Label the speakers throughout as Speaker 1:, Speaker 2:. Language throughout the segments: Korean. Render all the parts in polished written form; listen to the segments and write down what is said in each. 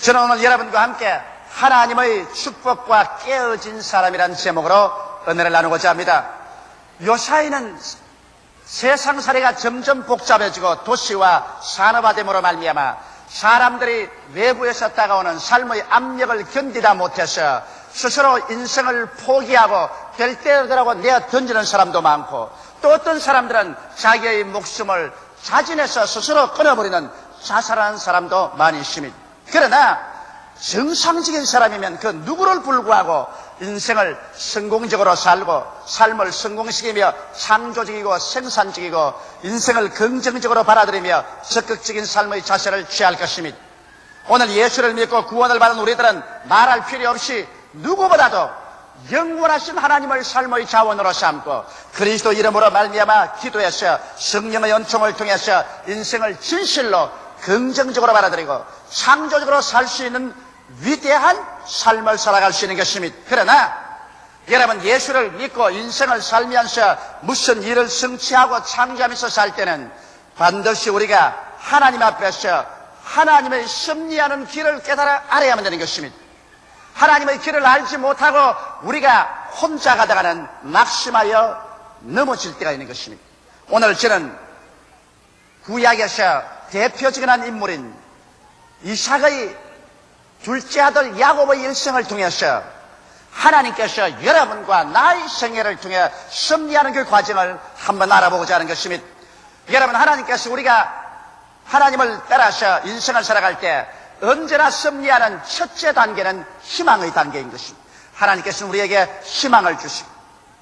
Speaker 1: 저는 오늘 여러분과 함께 하나님의 축복과 깨어진 사람이라는 제목으로 은혜를 나누고자 합니다. 요사이는 세상살이가 점점 복잡해지고 도시와 산업화됨으로 말미암아 사람들이 외부에서 다가오는 삶의 압력을 견디다 못해서 스스로 인생을 포기하고 될 대로라고 내어 던지는 사람도 많고, 또 어떤 사람들은 자기의 목숨을 자진해서 스스로 끊어버리는 자살하는 사람도 많이 있습니다. 그러나 정상적인 사람이면 그 누구를 불구하고 인생을 성공적으로 살고 삶을 성공시키며 창조적이고 생산적이고 인생을 긍정적으로 받아들이며 적극적인 삶의 자세를 취할 것입니다. 오늘 예수를 믿고 구원을 받은 우리들은 말할 필요 없이 누구보다도 영원하신 하나님을 삶의 자원으로 삼고 그리스도 이름으로 말미암아 기도해서 성령의 은총을 통해서 인생을 진실로 긍정적으로 받아들이고 창조적으로 살 수 있는 위대한 삶을 살아갈 수 있는 것입니다. 그러나 여러분, 예수를 믿고 인생을 살면서 무슨 일을 성취하고 창조하면서 살 때는 반드시 우리가 하나님 앞에서 하나님의 섭리하는 길을 깨달아 알아야만 되는 것입니다. 하나님의 길을 알지 못하고 우리가 혼자 가다가는 낙심하여 넘어질 때가 있는 것입니다. 오늘 저는 구약에서 대표적인 한 인물인 이삭의 둘째 아들 야곱의 일생을 통해서 하나님께서 여러분과 나의 생애를 통해 섭리하는 그 과정을 한번 알아보고자 하는 것입니다. 여러분, 하나님께서 우리가 하나님을 따라서 인생을 살아갈 때 언제나 섭리하는 첫째 단계는 희망의 단계인 것입니다. 하나님께서는 우리에게 희망을 주시고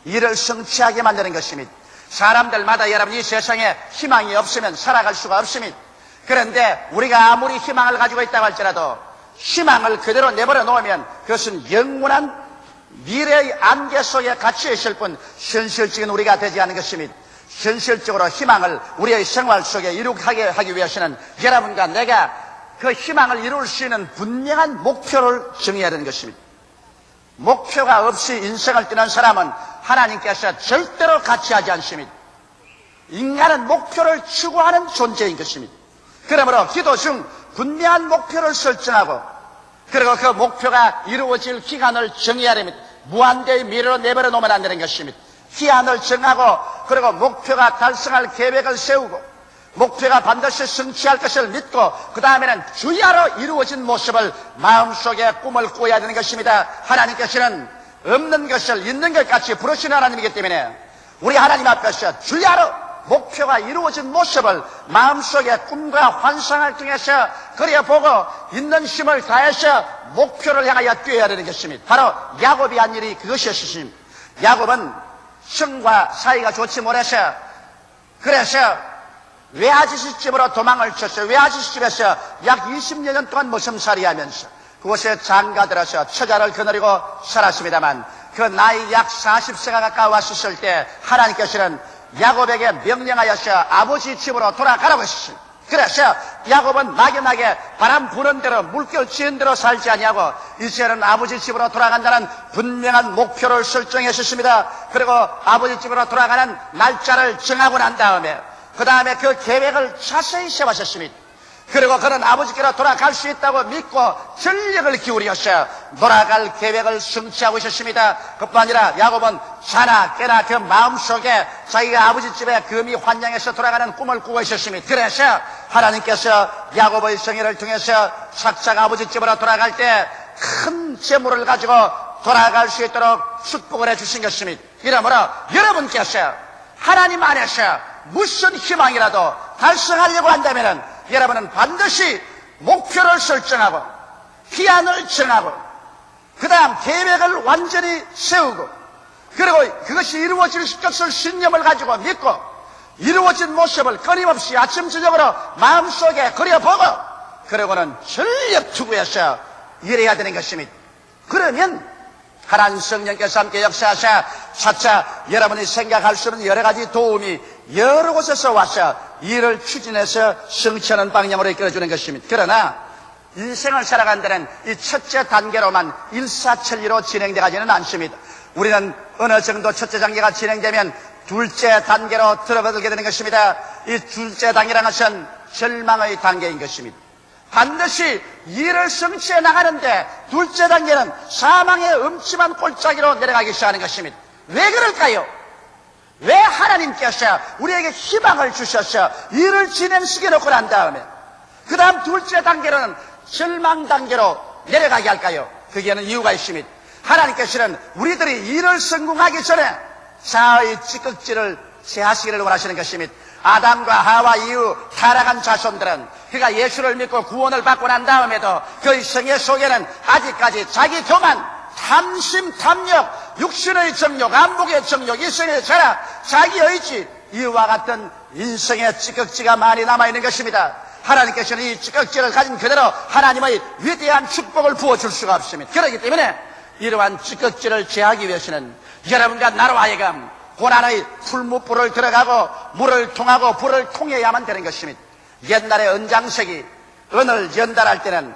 Speaker 1: 일을 성취하게 만드는 것입니다. 사람들마다 여러분, 이 세상에 희망이 없으면 살아갈 수가 없습니다. 그런데 우리가 아무리 희망을 가지고 있다고 할지라도 희망을 그대로 내버려 놓으면 그것은 영원한 미래의 안개 속에 갇혀 있을 뿐 현실적인 우리가 되지 않는 것입니다. 현실적으로 희망을 우리의 생활 속에 이룩하게 하기 위해서는 여러분과 내가 그 희망을 이룰 수 있는 분명한 목표를 정해야 되는 것입니다. 목표가 없이 인생을 뛰는 사람은 하나님께서 절대로 같이 하지 않습니다. 인간은 목표를 추구하는 존재인 것입니다. 그러므로 기도 중 분명한 목표를 설정하고 그리고 그 목표가 이루어질 기간을 정해야 됩니다. 무한대의 미래로 내버려 놓으면 안 되는 것입니다. 기한을 정하고 그리고 목표가 달성할 계획을 세우고 목표가 반드시 성취할 것을 믿고 그 다음에는 주야로 이루어진 모습을 마음속에 꿈을 꾸어야 되는 것입니다. 하나님께서는 없는 것을 있는 것 같이 부르시는 하나님이기 때문에 우리 하나님 앞에서 주야로 목표가 이루어진 모습을 마음속에 꿈과 환상을 통해서 그려보고 있는 힘을 다해서 목표를 향하여 뛰어야 되는 것입니다. 바로 야곱이 한 일이 그것이었습니다. 야곱은 형과 사이가 좋지 못해서 그래서 외아저씨 집으로 도망을 쳤어요. 외아저씨 집에서 약 20년 동안 머슴살이 하면서 그곳에 장가들어서 처자를 거느리고 살았습니다만 그 나이 약 40세가 가까웠을 때 하나님께서는 야곱에게 명령하여서 아버지 집으로 돌아가라고 했습니다. 그래서 야곱은 막연하게 바람 부는 대로 물결 치는 대로 살지 아니하고 이제는 아버지 집으로 돌아간다는 분명한 목표를 설정했었습니다. 그리고 아버지 집으로 돌아가는 날짜를 정하고 난 다음에 그 다음에 그 계획을 자세히 세웠습니다. 그리고 그는 아버지께로 돌아갈 수 있다고 믿고 전력을 기울여서 돌아갈 계획을 성취하고 있었습니다. 그뿐 아니라 야곱은 자나 깨나 그 마음속에 자기가 아버지 집에 금이 환영해서 돌아가는 꿈을 꾸고 있었습니다. 그래서 하나님께서 야곱의 생애를 통해서 착착 아버지 집으로 돌아갈 때 큰 재물을 가지고 돌아갈 수 있도록 축복을 해주신 것입니다. 이러므로 여러분께서 하나님 안에서 무슨 희망이라도 달성하려고 한다면 여러분은 반드시 목표를 설정하고 기한을 정하고 그 다음 계획을 완전히 세우고 그리고 그것이 이루어질 것을 신념을 가지고 믿고 이루어진 모습을 끊임없이 아침 저녁으로 마음속에 그려보고 그러고는 전력 투구해서 일해야 되는 것입니다. 그러면 하나님 성령께서 함께 역사하사 차차 여러분이 생각할 수 있는 여러 가지 도움이 여러 곳에서 와서 일을 추진해서 성취하는 방향으로 이끌어주는 것입니다. 그러나 인생을 살아가는 데는 이 첫째 단계로만 일사천리로 진행되지는 않습니다. 우리는 어느 정도 첫째 단계가 진행되면 둘째 단계로 들어가게 되는 것입니다. 이 둘째 단계라는 것은 절망의 단계인 것입니다. 반드시 일을 성취해 나가는데 둘째 단계는 사망의 음침한 골짜기로 내려가기 시작하는 것입니다. 왜 그럴까요? 왜 하나님께서 우리에게 희망을 주셔서 일을 진행시켜 놓고 난 다음에 그 다음 둘째 단계로는 절망 단계로 내려가게 할까요? 거기에는 이유가 있습니다. 하나님께서는 우리들이 일을 성공하기 전에 자아의 찌꺼기를 제하시기를 원하시는 것입니다. 아담과 하와 이후 타락한 자손들은 그가 예수를 믿고 구원을 받고 난 다음에도 그의 생애 속에는 아직까지 자기 교만, 탐심, 탐욕, 육신의 정욕, 안목의 정욕, 이성의 자락, 자기 의지, 이와 같은 인생의 찌꺼기가 많이 남아있는 것입니다. 하나님께서는 이 찌꺼기를 가진 그대로 하나님의 위대한 축복을 부어줄 수가 없습니다. 그렇기 때문에 이러한 찌꺼기를 제하기 위해서는 여러분과 나로 하여금 고난의 풀무불을 들어가고 물을 통하고 불을 통해야만 되는 것입니다. 옛날에 은장색이 은을 연달할 때는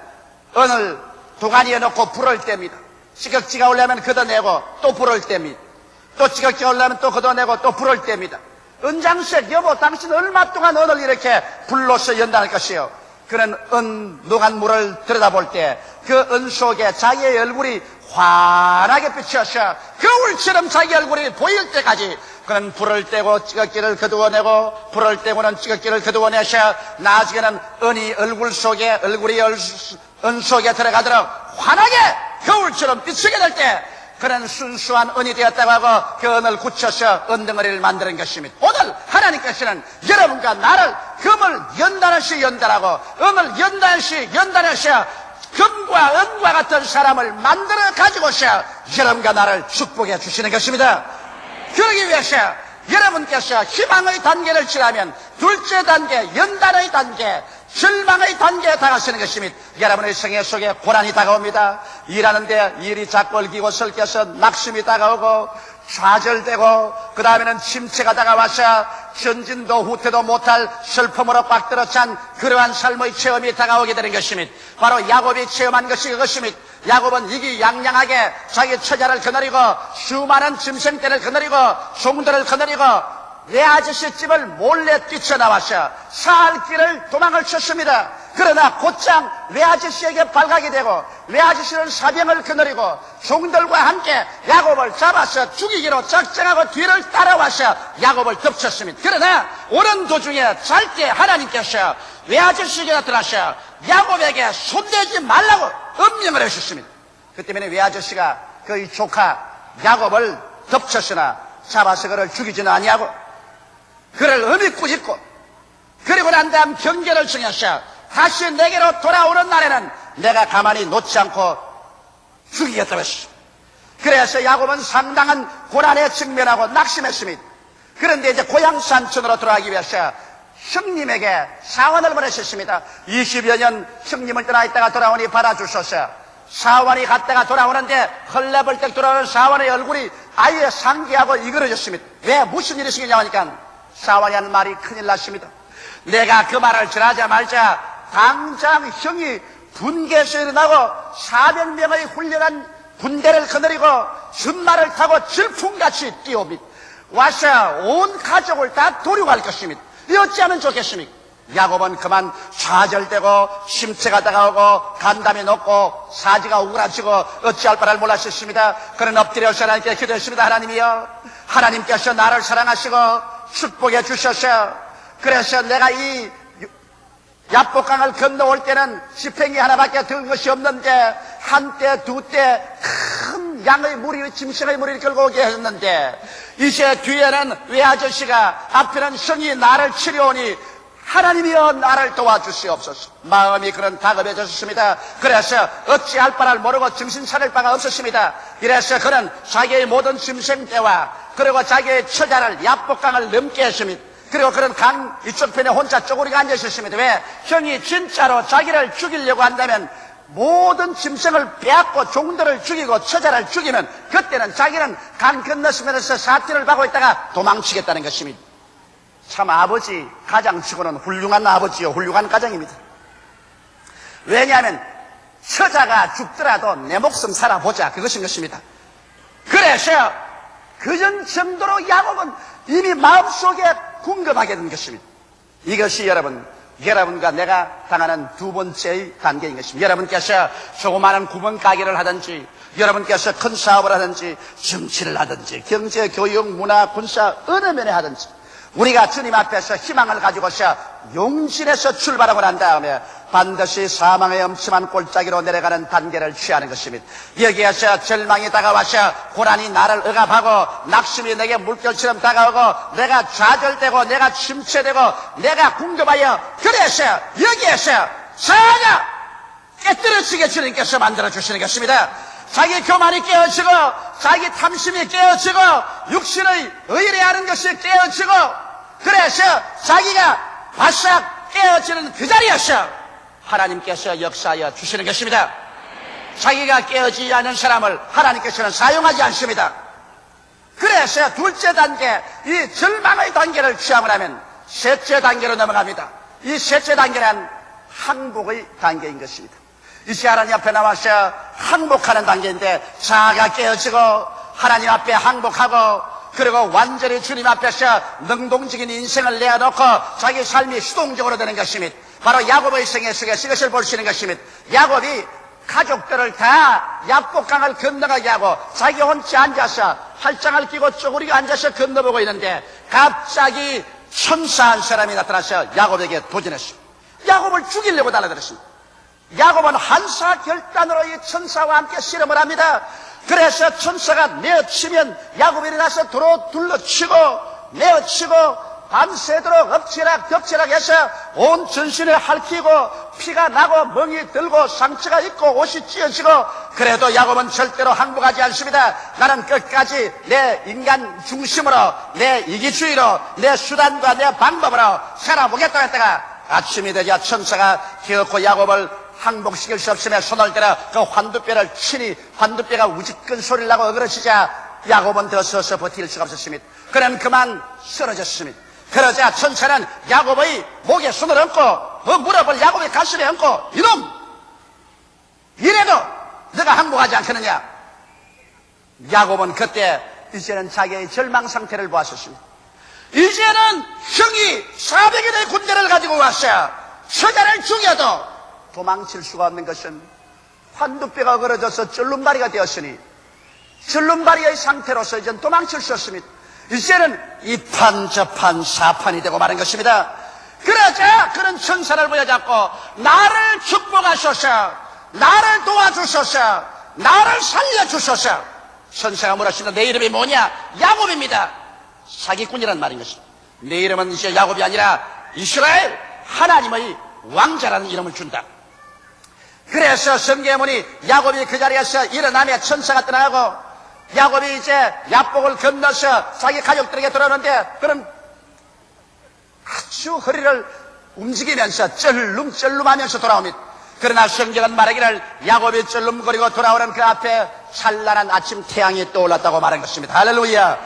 Speaker 1: 은을 도가니에 넣고 불을 뗍니다. 찌꺼기가 올라오면 걷어내고 또 불을 뗍니다. 또 찌꺼기가 올라오면 또 걷어내고 또 불을 뗍니다. 은장색 여보, 당신 얼마 동안 은을 이렇게 불로서 연달할 것이요? 그는 은 녹한 물을 들여다볼 때 그 은 속에 자기의 얼굴이 환하게 비쳐서 거울처럼 자기 얼굴이 보일 때까지 그는 불을 떼고 찌꺼기를 거두어내고 불을 떼고는 찌꺼기를 거두어내서 나중에는 은이 얼굴 속에 얼굴이 은 속에 들어가도록 환하게 거울처럼 비치게 될 때 그는 순수한 은이 되었다고 하고 그 은을 굳혀서 은덩어리를 만드는 것입니다. 오늘 하나님께서는 여러분과 나를 금을 연단하시 연단하고 은을 연단하시 연단하셔 금과 은과 같은 사람을 만들어 가지고서 여러분과 나를 축복해 주시는 것입니다. 그러기 위해서 여러분께서 희망의 단계를 지나면 둘째 단계, 연단의 단계, 절망의 단계에 다가서는 것입니다. 여러분의 생애 속에 고난이 다가옵니다. 일하는데 일이 자꾸 얽히고 설켜서 낙심이 다가오고 좌절되고 그 다음에는 침체가 다가와서 전진도 후퇴도 못할 슬픔으로 꽉 들어찬 그러한 삶의 체험이 다가오게 되는 것입니다. 바로 야곱이 체험한 것이 그것입니다. 야곱은 이기양양하게 자기 처자를 거느리고 수많은 짐승떼를 거느리고 종들을 거느리고 외아저씨 집을 몰래 뛰쳐나와서 살 길을 도망을 쳤습니다. 그러나 곧장 외아저씨에게 발각이 되고 외아저씨는 사병을 거느리고 종들과 함께 야곱을 잡아서 죽이기로 작정하고 뒤를 따라와서 야곱을 덮쳤습니다. 그러나 오는 도중에 짧게 하나님께서 외아저씨에게 나타나셔 야곱에게 손대지 말라고 엄명을 하셨습니다. 그 때문에 외아저씨가 그의 조카 야곱을 덮쳤으나 잡아서 그를 죽이지는 아니하고 그를 엄히 꾸짖고 그리고 난 다음 경계를 정해서 다시 내게로 돌아오는 날에는 내가 가만히 놓지 않고 죽이겠다고 했습니다. 그래서 야곱은 상당한 고난에 직면하고 낙심했습니다. 그런데 이제 고향 산촌으로 돌아가기 위해서 형님에게 사원을 보내셨습니다. 20여 년 형님을 떠나 있다가 돌아오니 받아주소서. 사원이 갔다가 돌아오는데 헐레벌떡 돌아오는 사원의 얼굴이 아예 상기하고 이그러졌습니다. 왜 무슨 일이 생기냐고 하니까 사원이 하는 말이 큰일 났습니다. 내가 그 말을 전하자마자 당장 형이 분개에서 일어나고 400명의 훌륭한 군대를 거느리고 준말을 타고 질풍같이 뛰어옵니다. 와서 온 가족을 다 도륙할 것입니다. 어찌하면 좋겠습니까? 야곱은 그만 좌절되고 심체가 다가오고 간담이 높고 사지가 우울해지고 어찌할 바를 몰랐었습니다. 그는 엎드려서 하나님께 기도했습니다. 하나님이여, 하나님께서 나를 사랑하시고 축복해 주셔서 그래서 내가 이 야복강을 건너올 때는 지팽이 하나밖에 든 것이 없는데 한때 두때 큰 양의 무리, 짐승의 무리를 끌고 오게 했는데 이제 뒤에는 외아저씨가 앞에는 형이 나를 치려오니 하나님이여 나를 도와주시옵소서. 마음이 그런 다급해졌습니다. 그래서 어찌할 바를 모르고 정신 차릴 바가 없었습니다. 이래서 그는 자기의 모든 짐승떼와 그리고 자기의 처자를 야복강을 넘게 했습니다. 그리고 그런 강 이쪽 편에 혼자 쪼그리고 앉아 있었습니다. 왜? 형이 진짜로 자기를 죽이려고 한다면 모든 짐승을 빼앗고 종들을 죽이고 처자를 죽이면 그때는 자기는 강 건너서면서 사티를 받고 있다가 도망치겠다는 것입니다. 참 아버지 가장치고는 훌륭한 아버지요 훌륭한 가장입니다. 왜냐하면 처자가 죽더라도 내 목숨 살아보자 그것인 것입니다. 그래서 그런 정도로 야곱은 이미 마음속에 궁금하게 된 것입니다. 이것이 여러분과 내가 당하는 두 번째의 단계인 것입니다. 여러분께서 조그마한 구멍 가게를 하든지, 여러분께서 큰 사업을 하든지, 정치를 하든지, 경제, 교육, 문화, 군사 어느 면에 하든지, 우리가 주님 앞에서 희망을 가지고서 용신에서 출발하고 난 다음에 반드시 사망의 엄침한 골짜기로 내려가는 단계를 취하는 것입니다. 여기에서 절망이 다가와서 고난이 나를 억압하고 낙심이 내게 물결처럼 다가오고 내가 좌절되고 내가 침체되고 내가 궁금하여, 그래서 여기에서 자가 깨뜨려지게 주님께서 만들어주시는 것입니다. 자기 교만이 깨어지고 자기 탐심이 깨어지고 육신의 의뢰하는 것이 깨어지고, 그래서 자기가 바싹 깨어지는 그 자리에서 하나님께서 역사하여 주시는 것입니다. 자기가 깨어지지 않은 사람을 하나님께서는 사용하지 않습니다. 그래서 둘째 단계, 이 절망의 단계를 취하고 나면 셋째 단계로 넘어갑니다. 이 셋째 단계는 항복의 단계인 것입니다. 이제 하나님 앞에 나와서 항복하는 단계인데, 자아가 깨어지고 하나님 앞에 항복하고, 그리고 완전히 주님 앞에서 능동적인 인생을 내어놓고 자기 삶이 수동적으로 되는 것입니다. 바로 야곱의 생애 속에서 이것을 볼 수 있는 것입니다. 야곱이 가족들을 다 약복강을 건너가게 하고 자기 혼자 앉아서 팔짱을 끼고 쪼그리고 앉아서 건너보고 있는데, 갑자기 천사 한 사람이 나타나서 야곱에게 도전했습니다. 야곱을 죽이려고 달려들었습니다. 야곱은 한사 결단으로 이 천사와 함께 씨름을 합니다. 그래서 천사가 내어치면 야곱이 일어나서 도로 둘러치고 내어치고 밤새도록 엎치락 해서 온 전신을 핥히고 피가 나고 멍이 들고 상처가 있고 옷이 찢어지고, 그래도 야곱은 절대로 항복하지 않습니다. 나는 끝까지 내 인간 중심으로, 내 이기주의로, 내 수단과 내 방법으로 살아보겠다고 했다가 아침이 되자 천사가 기어코 야곱을 항복시킬 수 없으며 손을 들어 그 환두뼈를 치니 환두뼈가 우직근 소리를 나고 어그러지자 야곱은 더 서서 버틸 수가 없었습니다. 그는 그만 쓰러졌습니다. 그러자 천사는 야곱의 목에 손을 얹고 무릎을 야곱의 가슴에 얹고, 이놈! 이래도 너가 항복하지 않겠느냐? 야곱은 그때 이제는 자기의 절망 상태를 보았었습니다. 이제는 형이 400일의 군대를 가지고 왔어요. 처자를 죽여도 도망칠 수가 없는 것은 환두뼈가 걸어져서 쩔름다리가 되었으니 쩔름다리의 상태로서 이제는 도망칠 수 없습니다. 이제는 이판 저판 사판이 되고 마는 것입니다. 그러자 그런 천사를 보여잡고 나를 축복하소서, 나를 도와주소서, 나를 살려주소서. 천사가 물었습니다. 내 이름이 뭐냐? 야곱입니다. 사기꾼이란 말인 것입니다. 내 이름은 이제 야곱이 아니라 이스라엘 하나님의 왕자라는 이름을 준다. 그래서 성경에 보니 야곱이 그 자리에서 일어나며 천사가 떠나가고 야곱이 이제 야복을 건너서 자기 가족들에게 돌아오는데, 그런 아주 허리를 움직이면서 쩔름쩔름하면서 돌아옵니다. 그러나 성경은 말하기를 야곱이 쩔름거리고 돌아오는 그 앞에 찬란한 아침 태양이 떠올랐다고 말한 것입니다. 할렐루야.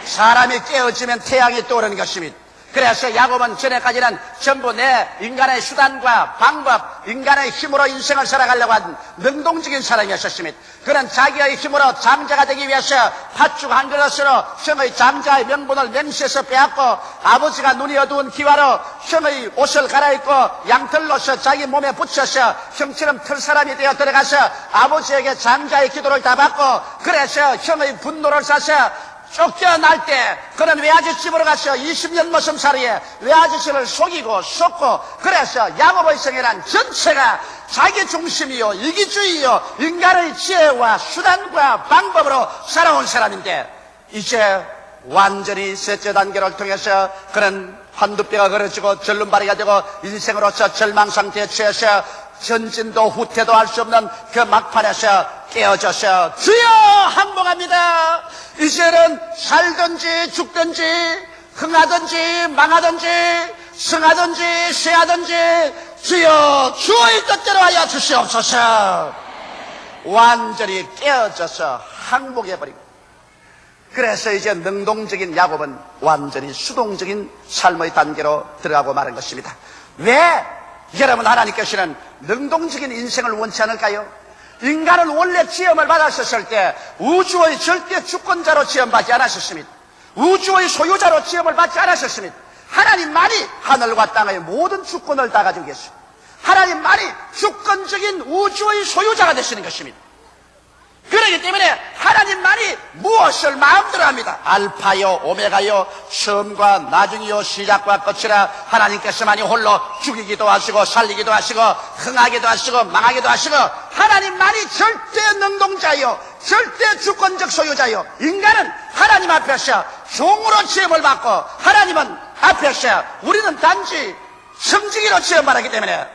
Speaker 1: 사람이 깨어지면 태양이 떠오르는 것입니다. 그래서 야곱은 전에까지는 전부 내 인간의 수단과 방법, 인간의 힘으로 인생을 살아가려고 한 능동적인 사람이었습니다. 그는 자기의 힘으로 장자가 되기 위해서 팥죽 한 그릇으로 형의 장자의 명분을 맹세해서 빼앗고, 아버지가 눈이 어두운 기와로 형의 옷을 갈아입고 양털로서 자기 몸에 붙여서 형처럼 털 사람이 되어 들어가서 아버지에게 장자의 기도를 다 받고, 그래서 형의 분노를 사서 쫓겨날 때 그는 외아지 집으로 가서 20년 머슴 살이에 외아지씨를 속이고 속고, 그래서 야곱의 생애란 전체가 자기 중심이요 이기주의요 인간의 지혜와 수단과 방법으로 살아온 사람인데, 이제 완전히 셋째 단계를 통해서 그는 환두뼈가 걸어지고 절름발이가 되고 인생으로서 절망 상태에 처해서 전진도 후퇴도 할 수 없는 그 막판에서 깨어져서 주여 항복합니다. 이제는 살든지 죽든지 흥하든지 망하든지 승하든지 쇠하든지 주여 주의 뜻대로 하여 주시옵소서. 완전히 깨어져서 항복해버리고, 그래서 이제 능동적인 야곱은 완전히 수동적인 삶의 단계로 들어가고 마는 것입니다. 왜 여러분 하나님께서는 능동적인 인생을 원치 않을까요? 인간은 원래 지음을 받았었을 때 우주의 절대 주권자로 지음받지 않았었습니다. 우주의 소유자로 지음을 받지 않았었습니다. 하나님만이 하늘과 땅의 모든 주권을 다 가지고 계십니다. 하나님만이 주권적인 우주의 소유자가 되시는 것입니다. 그렇기 때문에 하나님만이 무엇을 마음대로 합니다. 알파요 오메가요 처음과 나중이요 시작과 끝이라 하나님께서만이 홀로 죽이기도 하시고 살리기도 하시고 흥하기도 하시고 망하기도 하시고 하나님만이 절대 능동자요 절대 주권적 소유자요. 인간은 하나님 앞에서 종으로 지음을 받고 하나님은 앞에서 우리는 단지 성직이로 지음받았기 때문에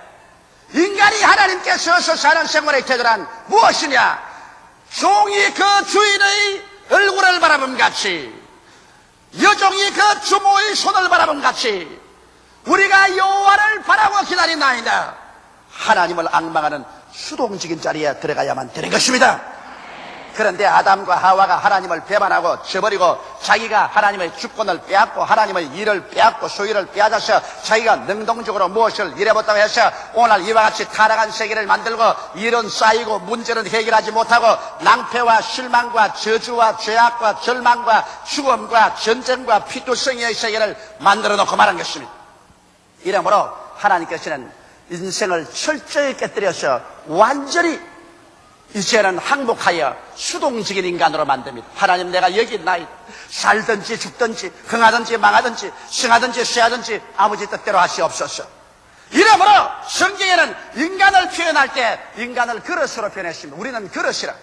Speaker 1: 인간이 하나님께서 사는 생활의 태도란 무엇이냐? 종이 그 주인의 얼굴을 바라본 같이 여종이 그 주모의 손을 바라본 같이 우리가 여호와를 바라고 기다린나이다. 하나님을 앙망하는 수동적인 자리에 들어가야만 되는 것입니다. 그런데 아담과 하와가 하나님을 배반하고 저버리고 자기가 하나님의 주권을 빼앗고 하나님의 일을 빼앗고 소유를 빼앗아서 자기가 능동적으로 무엇을 일해봤다고 해서 오늘 이와 같이 타락한 세계를 만들고 일은 쌓이고 문제는 해결하지 못하고 낭패와 실망과 저주와 죄악과 절망과 죽음과 전쟁과 피투성이의 세계를 만들어 놓고 말한 것입니다. 이러므로 하나님께서는 인생을 철저히 깨뜨려서 완전히 이제는 항복하여 수동적인 인간으로 만듭니다. 하나님 내가 여기 있나이다. 살든지 죽든지 흥하든지 망하든지 승하든지 쇠하든지 아버지 뜻대로 하시옵소서. 이러므로 성경에는 인간을 표현할 때 인간을 그릇으로 표현했습니다. 우리는 그릇이라.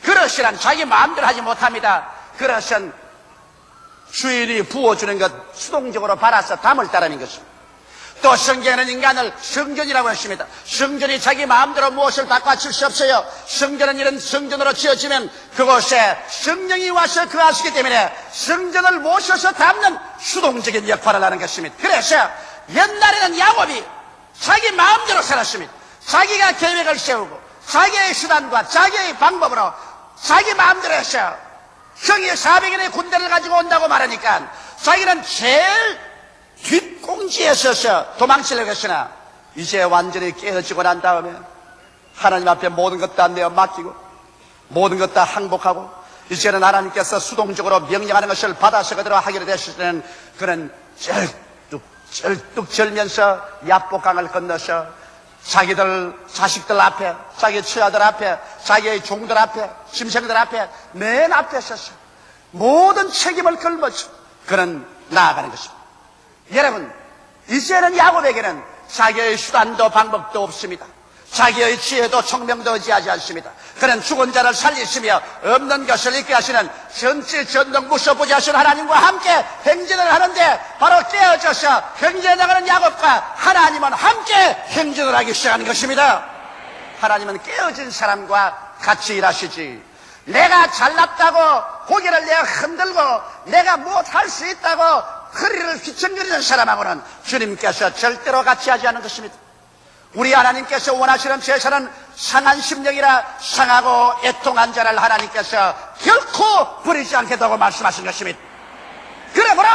Speaker 1: 그릇이란 자기 마음대로 하지 못합니다. 그릇은 주인이 부어주는 것 수동적으로 받아서 담을 따르는 것입니다. 또 성경에는 인간을 성전이라고 했습니다. 성전이 자기 마음대로 무엇을 바꿔칠 수 없어요. 성전은 이런 성전으로 지어지면 그곳에 성령이 와서 거하시기 때문에 성전을 모셔서 담는 수동적인 역할을 하는 것입니다. 그래서 옛날에는 야곱이 자기 마음대로 살았습니다. 자기가 계획을 세우고 자기의 수단과 자기의 방법으로 자기 마음대로 해서 형이 400인의 군대를 가지고 온다고 말하니까 자기는 제일 뒷공지에 서서 도망치려고 했으나 이제 완전히 깨어지고 난 다음에 하나님 앞에 모든 것 다 내어 맡기고 모든 것 다 항복하고 이제는 하나님께서 수동적으로 명령하는 것을 받아서 그대로 하기로 됐을 때는 그는 쩔뚝 절면서 야복강을 건너서 자기들 자식들 앞에 자기 처자들 앞에 자기의 종들 앞에 심생들 앞에 맨 앞에 서서 모든 책임을 걸면서 그는 나아가는 것입니다. 여러분, 이제는 야곱에게는 자기의 수단도 방법도 없습니다. 자기의 지혜도 총명도 의지하지 않습니다. 그는 죽은 자를 살리시며 없는 것을 있게 하시는 전지 전능 무서부지하신 하나님과 함께 행진을 하는데 바로 깨어져서 행진해 나가는 야곱과 하나님은 함께 행진을 하기 시작하는 것입니다. 하나님은 깨어진 사람과 같이 일하시지 내가 잘났다고 고개를 내어 흔들고 내가 무엇할 수 있다고 허리를 휘청거리는 사람하고는 주님께서 절대로 같이 하지 않는 것입니다. 우리 하나님께서 원하시는 제사는 상한 심령이라 상하고 애통한 자를 하나님께서 결코 버리지 않겠다고 말씀하신 것입니다. 그러므로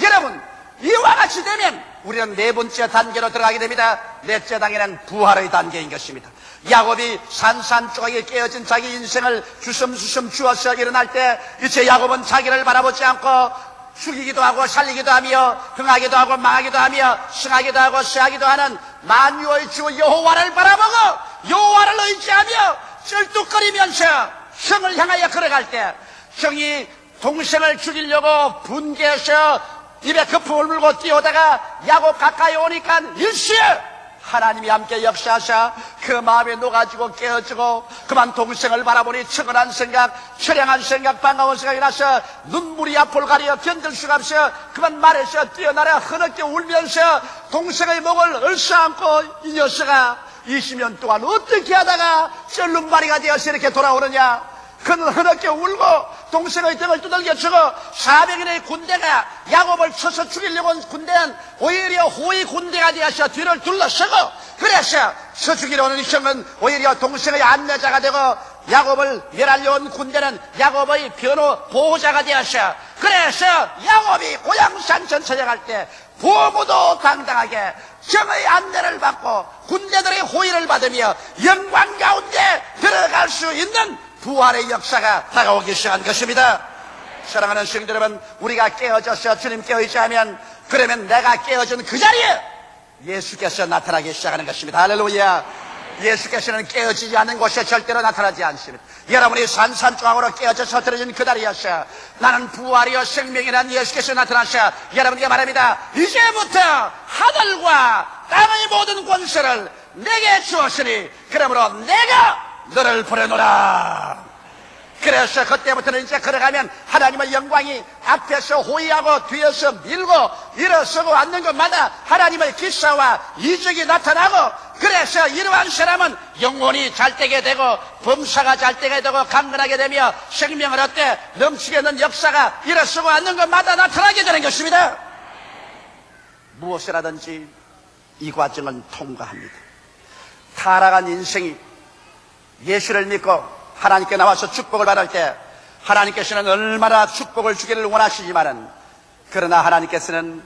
Speaker 1: 여러분 이와 같이 되면 우리는 네 번째 단계로 들어가게 됩니다. 넷째 단계는 부활의 단계인 것입니다. 야곱이 산산조각에 깨어진 자기 인생을 주섬주섬 주어서 일어날 때 이제 야곱은 자기를 바라보지 않고 죽이기도 하고 살리기도 하며 흥하기도 하고 망하기도 하며 승하기도 하고 쇠하기도 하는 만유의 주 여호와를 바라보고 여호와를 의지하며 쩔뚝거리면서 형을 향하여 걸어갈 때 형이 동생을 죽이려고 분개해서 입에 거품을 물고 뛰어오다가 야곱 가까이 오니까 일시에 하나님이 함께 역사하사 그 마음에 녹아지고 깨어지고 그만 동생을 바라보니 측은한 생각, 처량한 생각, 반가운 생각이 나서 눈물이 앞을 가려 견딜 수가 없어 그만 말해서 뛰어나려 흐느껴 울면서 동생의 목을 얼싸안고 이 녀석아 20년 동안 어떻게 하다가 쩔눈바리가 되어서 이렇게 돌아오느냐. 그는 흐느껴 울고 동생의 등을 두들겨 치고 400인의 군대가 야곱을 쳐서 죽이려고 온 군대는 오히려 호의 군대가 되어서 뒤를 둘러서고 그래서 쳐 죽이려 오는 형은 오히려 동생의 안내자가 되고 야곱을 멸하려 온 군대는 야곱의 변호 보호자가 되어서 그래서 야곱이 고향 산천 찾아갈 때 보고도 당당하게 정의 안내를 받고 군대들의 호의를 받으며 영광 가운데 들어갈 수 있는 부활의 역사가 다가오기 시작한 것입니다. 사랑하는 성도 여러분, 우리가 깨어져서 주님 깨어있지 하면 그러면 내가 깨어진 그 자리에 예수께서 나타나기 시작하는 것입니다. 할렐루야. 예수께서는 깨어지지 않는 곳에 절대로 나타나지 않습니다. 여러분이 산산조각으로 깨어져서 들어진 그 자리였어. 나는 부활이요 생명이란 예수께서 나타나셔 여러분께 말합니다. 이제부터 하늘과 땅의 모든 권세를 내게 주었으니 그러므로 내가 너를 보내노라. 그래서 그때부터는 이제 걸어가면 하나님의 영광이 앞에서 호위하고 뒤에서 밀고 일어서고 앉는 것마다 하나님의 기사와 이적이 나타나고, 그래서 이러한 사람은 영혼이 잘 되게 되고 범사가 잘 되게 되고 강건하게 되며 생명을 얻되 넘치게 있는 역사가 일어서고 앉는 것마다 나타나게 되는 것입니다. 무엇이라든지 이 과정은 통과합니다. 타락한 인생이 예수를 믿고 하나님께 나와서 축복을 받을 때 하나님께서는 얼마나 축복을 주기를 원하시지만은, 그러나 하나님께서는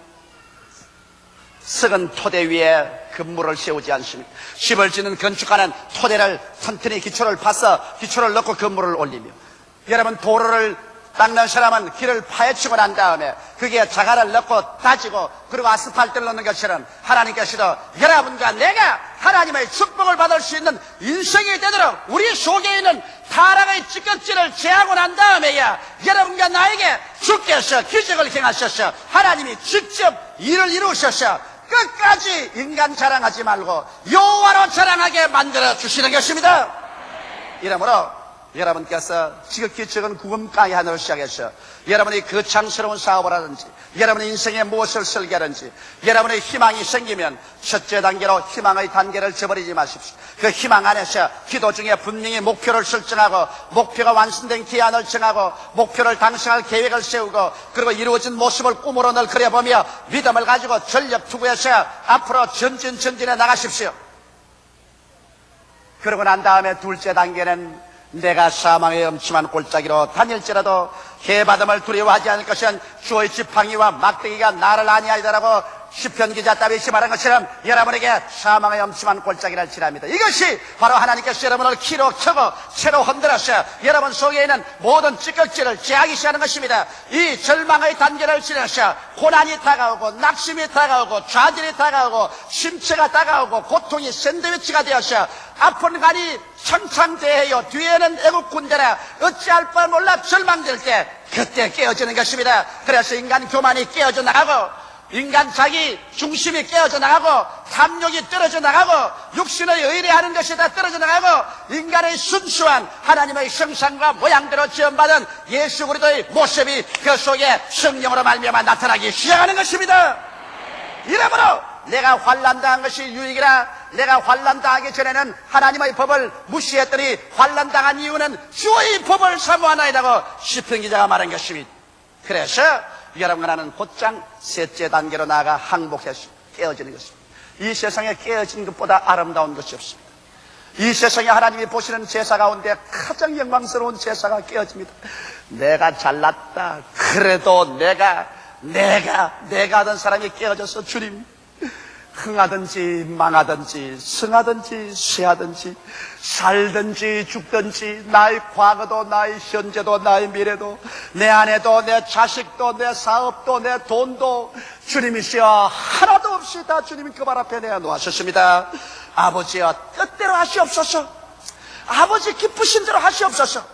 Speaker 1: 썩은 토대 위에 건물을 세우지 않습니다. 집을 짓는 건축가는 토대를 튼튼히 기초를 파서 기초를 넣고 건물을 올리며, 여러분 도로를 닦는 사람은 길을 파헤치고 난 다음에 거기에 자갈을 넣고 다지고 그리고 아스팔트를 넣는 것처럼 하나님께서도 여러분과 내가 하나님의 축복을 받을 수 있는 인생이 되도록 우리 속에 있는 타락의 찌꺼기를 제하고 난 다음에야 여러분과 나에게 주께서 기적을 행하셔서 하나님이 직접 일을 이루셔서 끝까지 인간 자랑하지 말고 여호와로 자랑하게 만들어 주시는 것입니다. 이러므로 여러분께서 지극히 적은 구금가의 하늘을 시작해서 여러분이 거창스러운 사업을 하든지 여러분의 인생에 무엇을 설계하든지 여러분의 희망이 생기면 첫째 단계로 희망의 단계를 저버리지 마십시오. 그 희망 안에서 기도 중에 분명히 목표를 설정하고 목표가 완성된 기한을 정하고 목표를 달성할 계획을 세우고 그리고 이루어진 모습을 꿈으로 늘 그려보며 믿음을 가지고 전력 투구해서 앞으로 전진해 나가십시오. 그러고 난 다음에 둘째 단계는 내가 사망의 엄침한 골짜기로 다닐지라도 해바람을 두려워하지 않을 것은 주의 지팡이와 막대기가 나를 아니하리라고 시편 기자 다윗이 말한 것처럼 여러분에게 사망의 엄침한 골짜기를 지납니다. 이것이 바로 하나님께서 여러분을 키로 켜고 채로 흔들어서 여러분 속에 있는 모든 찌꺼기를 제하기 시작하는 것입니다. 이 절망의 단계를 지나서 고난이 다가오고 낙심이 다가오고 좌절이 다가오고 심체가 다가오고 고통이 샌드위치가 되어서 아픈 간이 창창대해요. 뒤에는 애국 군대라 어찌할 바 몰라 절망될 때 그때 깨어지는 것입니다. 그래서 인간 교만이 깨어져 나가고 인간 자기 중심이 깨어져 나가고 탐욕이 떨어져 나가고 육신의 의뢰하는 것이 다 떨어져 나가고 인간의 순수한 하나님의 형상과 모양대로 지음받은 예수 그리스도의 모습이 그 속에 성령으로 말미암아 나타나기 시작하는 것입니다. 이러므로 내가 환난당한 것이 유익이라, 내가 환난당하기 전에는 하나님의 법을 무시했더니 환난당한 이유는 주의 법을 사모하나이다고 시편 기자가 말한 것입니다. 그래서 여러분과 나는 곧장 셋째 단계로 나아가 항복해서 깨어지는 것입니다. 이 세상에 깨어지는 것보다 아름다운 것이 없습니다. 이 세상에 하나님이 보시는 제사 가운데 가장 영광스러운 제사가 깨어집니다. 내가 잘났다. 그래도 내가 하던 사람이 깨어져서 주님, 흥하든지 망하든지 성하든지 쇠하든지 살든지 죽든지 나의 과거도 나의 현재도 나의 미래도 내 아내도 내 자식도 내 사업도 내 돈도 주님이시여 하나도 없이 다 주님이 그 발 앞에 내어놓으셨습니다. 아버지여 뜻대로 하시옵소서. 아버지 기쁘신 대로 하시옵소서.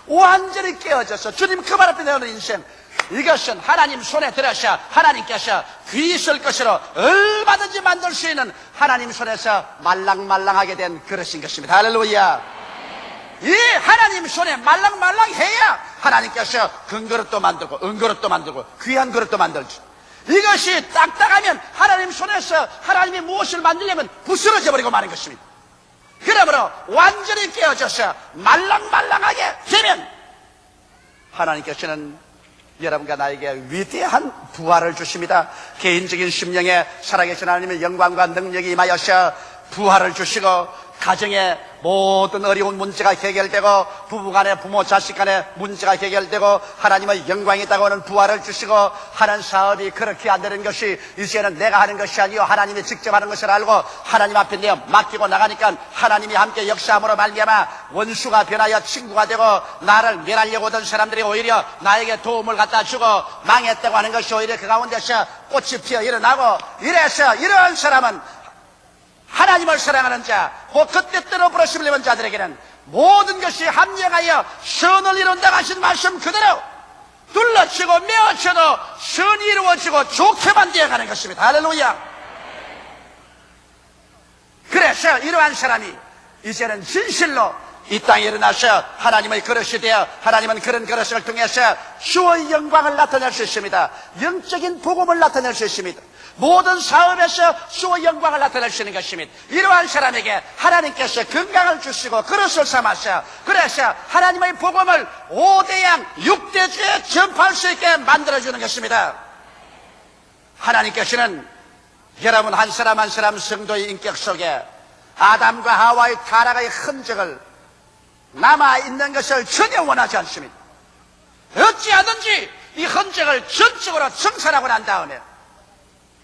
Speaker 1: 완전히 깨어져서 주님 그 발 앞에 내어놓은 인생, 이것은 하나님 손에 들어서 하나님께서 귀 있을 것으로 얼마든지 만들 수 있는 하나님 손에서 말랑말랑하게 된 그릇인 것입니다. 할렐루야. 이 하나님 손에 말랑말랑해야 하나님께서 금그릇도 만들고 은그릇도 만들고 귀한 그릇도 만들죠. 이것이 딱딱하면 하나님 손에서 하나님이 무엇을 만들려면 부스러져 버리고 마는 것입니다. 그러므로 완전히 깨어져서 말랑말랑하게 되면 하나님께서는 여러분과 나에게 위대한 부활을 주십니다. 개인적인 심령에 살아계신 하나님의 영광과 능력이 임하여서 부활을 주시고 가정의 모든 어려운 문제가 해결되고 부부간에 부모 자식 간에 문제가 해결되고 하나님의 영광이 다가오는 부활을 주시고 하는 사업이 그렇게 안 되는 것이 이제는 내가 하는 것이 아니요 하나님이 직접 하는 것을 알고 하나님 앞에 내어 맡기고 나가니까 하나님이 함께 역사함으로 말미암아 원수가 변하여 친구가 되고 나를 멸하려고 오던 사람들이 오히려 나에게 도움을 갖다 주고 망했다고 하는 것이 오히려 그 가운데서 꽃이 피어 일어나고 이래서 이러한 사람은 하나님을 사랑하는 자, 곧 그때 때로 부르심을 입은 자들에게는 모든 것이 합력하여 선을 이룬다고 하신 말씀 그대로 둘러치고 메어쳐도 선이 이루어지고 좋게만 되어가는 것입니다. 할렐루야. 그래서 이러한 사람이 이제는 진실로 이 땅에 일어나서 하나님의 그릇이 되어 하나님은 그런 그릇을 통해서 주의 영광을 나타낼 수 있습니다. 영적인 복음을 나타낼 수 있습니다. 모든 사업에서 주의 영광을 나타낼 수 있는 것입니다. 이러한 사람에게 하나님께서 건강을 주시고 그릇을 삼아서 그래서 하나님의 복음을 5대양 6대주에 전파할 수 있게 만들어주는 것입니다. 하나님께서는 여러분 한 사람 한 사람 성도의 인격 속에 아담과 하와의 타락의 흔적을 남아있는 것을 전혀 원하지 않습니다. 어찌하든지 이 흔적을 전적으로 청산하고 난 다음에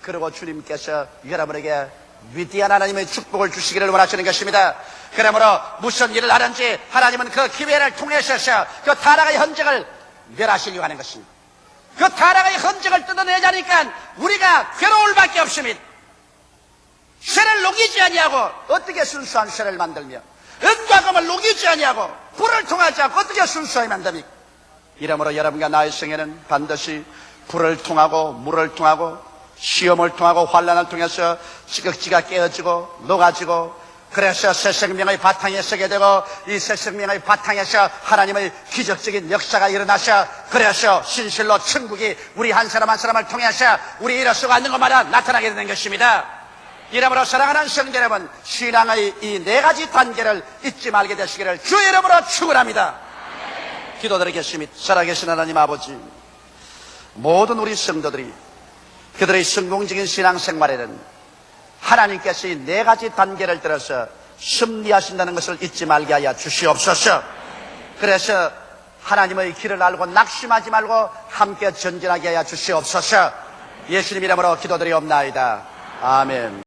Speaker 1: 그리고 주님께서 여러분에게 위대한 하나님의 축복을 주시기를 원하시는 것입니다. 그러므로 무슨 일을 하든지 하나님은 그 기회를 통해서 그 타락의 흔적을 멸하시려고 하는 것입니다. 그 타락의 흔적을 뜯어내자니까 우리가 괴로울 밖에 없습니다. 쇠를 녹이지 아니하고 어떻게 순수한 쇠를 만들며 은과 금을 녹이지 아니하고 불을 통하지 않고 어떻게 순수하게 만듭니까? 이러므로 여러분과 나의 생애는 반드시 불을 통하고 물을 통하고 시험을 통하고 환난을 통해서 지극지가 깨어지고 녹아지고 그래서 새 생명의 바탕에 서게 되고 이 새 생명의 바탕에서 하나님의 기적적인 역사가 일어나서 그래서 신실로 천국이 우리 한 사람 한 사람을 통해서 우리 이럴 수가 있는 것마다 나타나게 되는 것입니다. 이러므로 사랑하는 성도 여러분, 신앙의 이 4가지 단계를 잊지 말게 되시기를 주의 이름으로 축원합니다. 기도드리겠습니다. 살아계신 하나님 아버지, 모든 우리 성도들이 그들의 성공적인 신앙생활에는 하나님께서 이 4가지 단계를 들어서 승리하신다는 것을 잊지 말게 하여 주시옵소서. 그래서 하나님의 길을 알고 낙심하지 말고 함께 전진하게 하여 주시옵소서. 예수님 이름으로 기도드리옵나이다. 아멘.